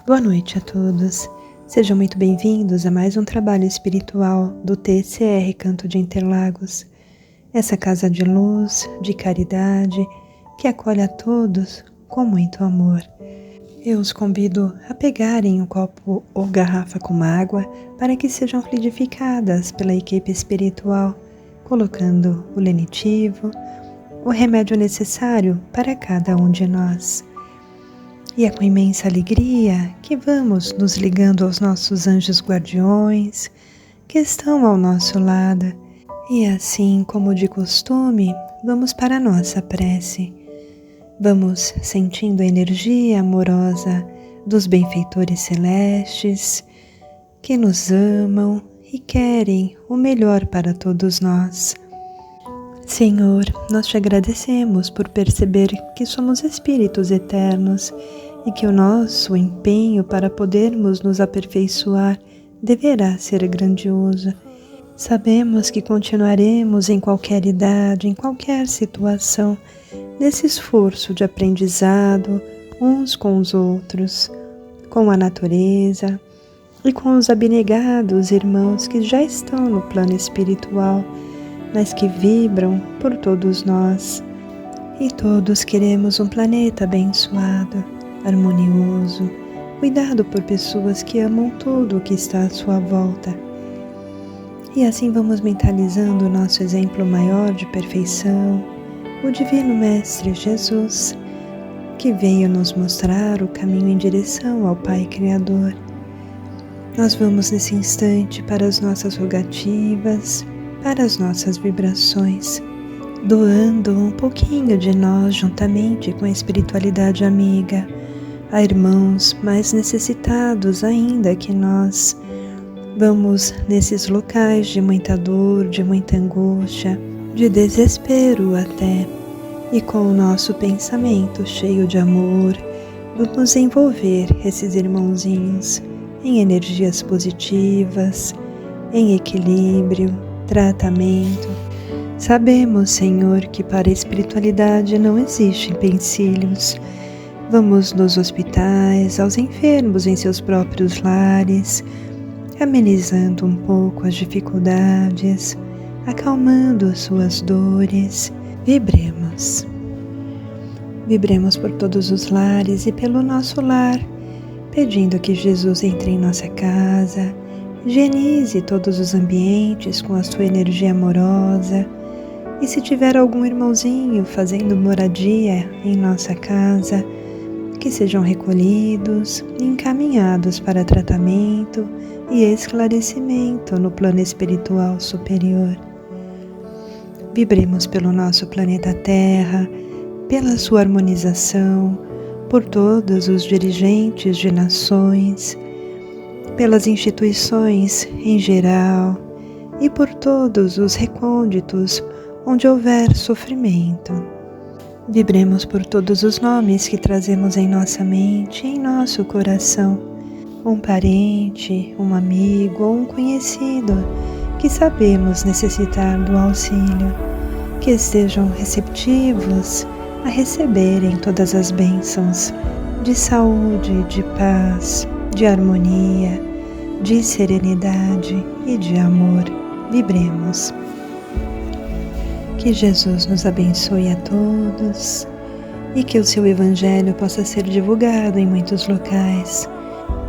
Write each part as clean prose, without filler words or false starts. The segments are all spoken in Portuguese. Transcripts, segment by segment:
Boa noite a todos. Sejam muito bem-vindos a mais um trabalho espiritual do TCR Canto de Interlagos. Essa casa de luz, de caridade, que acolhe a todos com muito amor. Eu os convido a pegarem um copo ou garrafa com água para que sejam fluidificadas pela equipe espiritual, colocando o lenitivo, o remédio necessário para cada um de nós. E é com imensa alegria que vamos nos ligando aos nossos anjos guardiões, que estão ao nosso lado. E assim como de costume, vamos para a nossa prece. Vamos sentindo a energia amorosa dos benfeitores celestes, que nos amam e querem o melhor para todos nós. Senhor, nós te agradecemos por perceber que somos espíritos eternos e que o nosso empenho para podermos nos aperfeiçoar deverá ser grandioso. Sabemos que continuaremos em qualquer idade, em qualquer situação, nesse esforço de aprendizado uns com os outros, com a natureza e com os abnegados irmãos que já estão no plano espiritual, mas que vibram por todos nós. E todos queremos um planeta abençoado, harmonioso, cuidado por pessoas que amam tudo o que está à sua volta. E assim vamos mentalizando o nosso exemplo maior de perfeição, o Divino Mestre Jesus, que veio nos mostrar o caminho em direção ao Pai Criador. Nós vamos nesse instante para as nossas rogativas, para as nossas vibrações, doando um pouquinho de nós juntamente com a espiritualidade amiga, a irmãos mais necessitados ainda que nós. Vamos nesses locais de muita dor, de muita angústia, de desespero até, e com o nosso pensamento cheio de amor, vamos envolver esses irmãozinhos em energias positivas, em equilíbrio, tratamento. Sabemos, Senhor, que para a espiritualidade não existem empecilhos. Vamos nos hospitais, aos enfermos em seus próprios lares, amenizando um pouco as dificuldades, acalmando suas dores. Vibremos. Vibremos por todos os lares e pelo nosso lar, pedindo que Jesus entre em nossa casa, higienize todos os ambientes com a sua energia amorosa. E se tiver algum irmãozinho fazendo moradia em nossa casa, que sejam recolhidos e encaminhados para tratamento e esclarecimento no plano espiritual superior. Vibremos pelo nosso planeta Terra, pela sua harmonização, por todos os dirigentes de nações, pelas instituições em geral e por todos os recônditos onde houver sofrimento. Vibremos por todos os nomes que trazemos em nossa mente e em nosso coração. Um parente, um amigo ou um conhecido que sabemos necessitar do auxílio, que estejam receptivos a receberem todas as bênçãos de saúde, de paz, de harmonia, de serenidade e de amor. Vibremos. Que Jesus nos abençoe a todos e que o seu Evangelho possa ser divulgado em muitos locais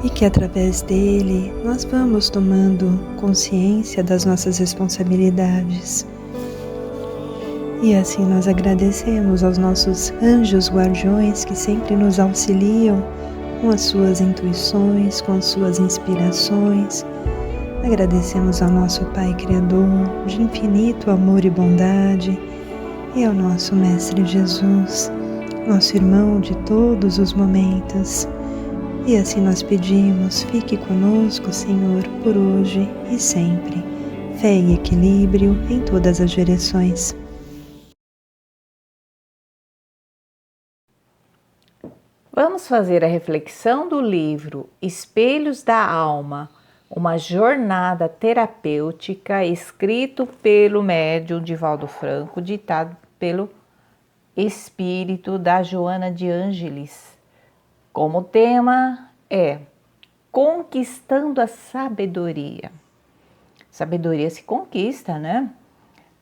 e que através dele nós vamos tomando consciência das nossas responsabilidades. E assim nós agradecemos aos nossos anjos guardiões que sempre nos auxiliam com as suas intuições, com as suas inspirações. Agradecemos ao nosso Pai Criador de infinito amor e bondade e ao nosso Mestre Jesus, nosso irmão de todos os momentos. E assim nós pedimos, fique conosco, Senhor, por hoje e sempre. Fé e equilíbrio em todas as direções. Vamos fazer a reflexão do livro Espelhos da Alma, uma jornada terapêutica, escrito pelo médium Divaldo Franco, ditado pelo espírito da Joana de Ângeles. Como tema, é conquistando a sabedoria. Sabedoria se conquista, né?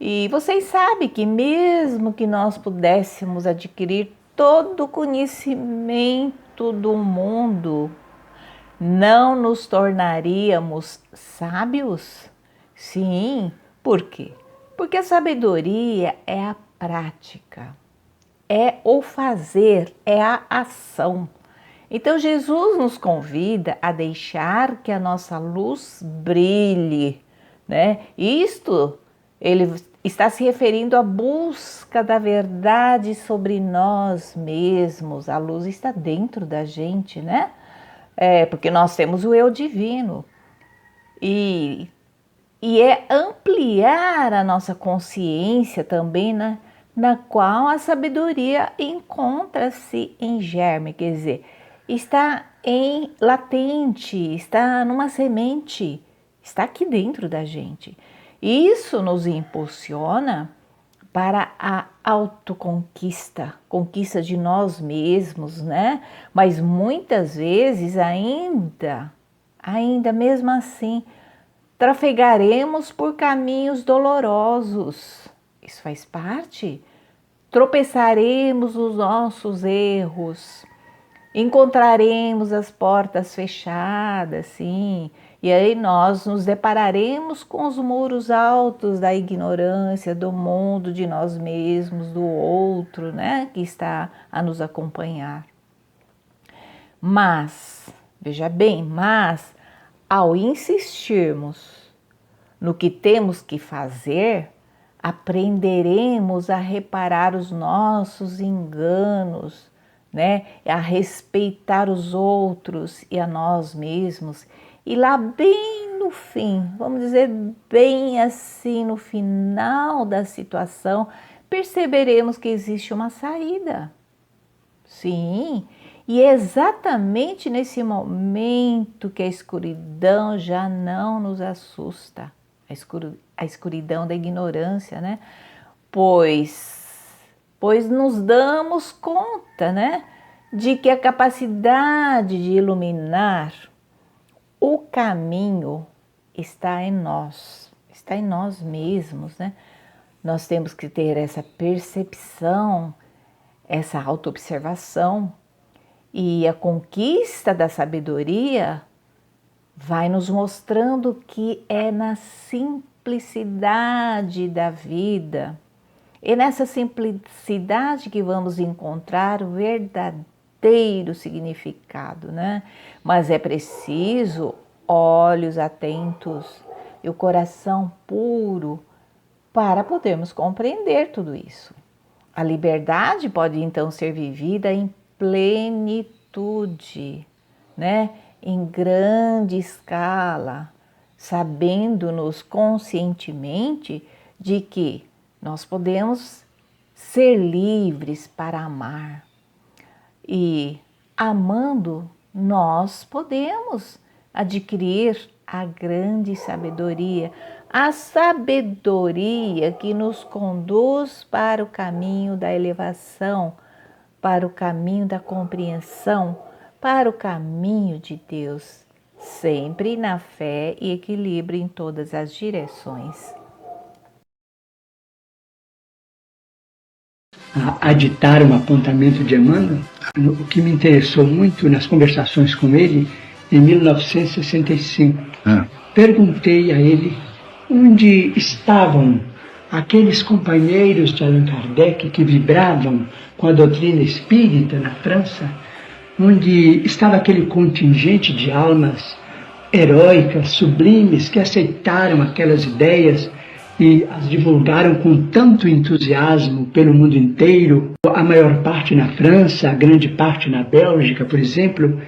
E vocês sabem que mesmo que nós pudéssemos adquirir todo o conhecimento do mundo, não nos tornaríamos sábios? Sim, por quê? Porque a sabedoria é a prática, é o fazer, é a ação. Então Jesus nos convida a deixar que a nossa luz brilhe, né? Isto, ele está se referindo à busca da verdade sobre nós mesmos. A luz está dentro da gente, né? Porque nós temos o eu divino. E é ampliar a nossa consciência também, né? Na qual a sabedoria encontra-se em germe, quer dizer, está em latente, está numa semente, está aqui dentro da gente. Isso nos impulsiona para a autoconquista, conquista de nós mesmos, né? Mas muitas vezes ainda mesmo assim, trafegaremos por caminhos dolorosos. Isso faz parte. Tropeçaremos nos nossos erros, encontraremos as portas fechadas, sim, e aí nós nos depararemos com os muros altos da ignorância, do mundo, de nós mesmos, do outro, né, que está a nos acompanhar. Mas, veja bem, ao insistirmos no que temos que fazer, aprenderemos a reparar os nossos enganos, né? A respeitar os outros e a nós mesmos. E lá bem no fim, vamos dizer bem assim no final da situação, perceberemos que existe uma saída. Sim, e é exatamente nesse momento que a escuridão já não nos assusta. A escuridão da ignorância, né? Pois nos damos conta, né? De que a capacidade de iluminar o caminho está em nós mesmos, né? Nós temos que ter essa percepção, essa autoobservação, e a conquista da sabedoria vai nos mostrando que é na simplicidade da vida, é nessa simplicidade que vamos encontrar o verdadeiro significado, né? Mas é preciso olhos atentos e o coração puro para podermos compreender tudo isso. A liberdade pode então ser vivida em plenitude, né? Em grande escala, sabendo-nos conscientemente de que nós podemos ser livres para amar. E amando, nós podemos adquirir a grande sabedoria, a sabedoria que nos conduz para o caminho da elevação, para o caminho da compreensão, para o caminho de Deus, sempre na fé e equilíbrio em todas as direções. A ditar um apontamento de Emmanuel, o que me interessou muito nas conversações com ele, em 1965, perguntei a ele onde estavam aqueles companheiros de Allan Kardec que vibravam com a doutrina espírita na França, onde estava aquele contingente de almas heróicas, sublimes, que aceitaram aquelas ideias e as divulgaram com tanto entusiasmo pelo mundo inteiro, a maior parte na França, a grande parte na Bélgica, por exemplo.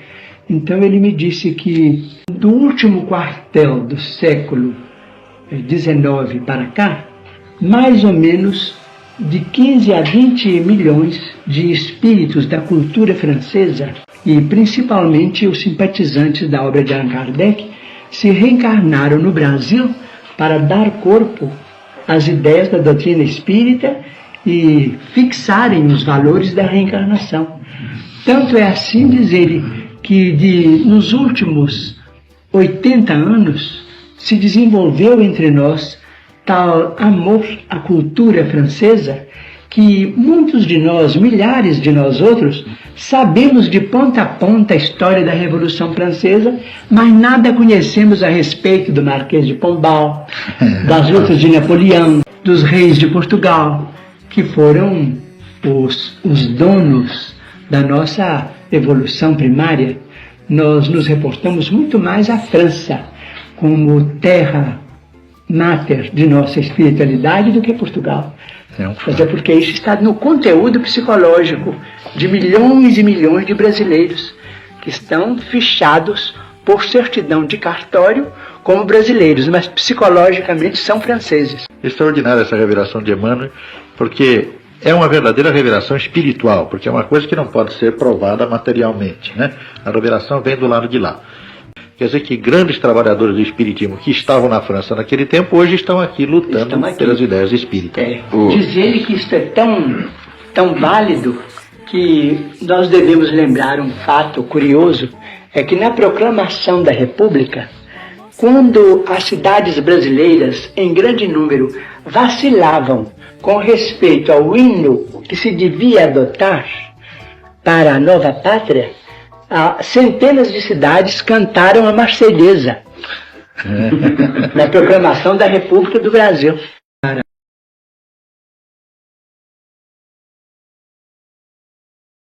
Então ele me disse que do último quartel do século XIX para cá, mais ou menos de 15 a 20 milhões de espíritos da cultura francesa, e principalmente os simpatizantes da obra de Allan Kardec, se reencarnaram no Brasil para dar corpo às ideias da doutrina espírita e fixarem os valores da reencarnação. Tanto é assim, diz ele, que nos últimos 80 anos se desenvolveu entre nós tal amor à cultura francesa que muitos de nós, milhares de nós outros, sabemos de ponta a ponta a história da Revolução Francesa, mas nada conhecemos a respeito do Marquês de Pombal, das lutas de Napoleão, dos reis de Portugal, que foram os donos da nossa evolução primária. Nós nos reportamos muito mais à França como terra máter de nossa espiritualidade do que Portugal. Mas é porque isso está no conteúdo psicológico de milhões e milhões de brasileiros que estão fichados por certidão de cartório como brasileiros, mas psicologicamente são franceses. Extraordinária essa revelação de Emmanuel, porque é uma verdadeira revelação espiritual, porque é uma coisa que não pode ser provada materialmente, né? A revelação vem do lado de lá. Quer dizer que grandes trabalhadores do espiritismo que estavam na França naquele tempo, hoje estão aqui lutando pelas ideias espíritas. Diz ele que isso é tão válido que nós devemos lembrar um fato curioso, é que na proclamação da República, quando as cidades brasileiras, em grande número, vacilavam com respeito ao hino que se devia adotar para a nova pátria, centenas de cidades cantaram a Marselhesa na proclamação da República do Brasil.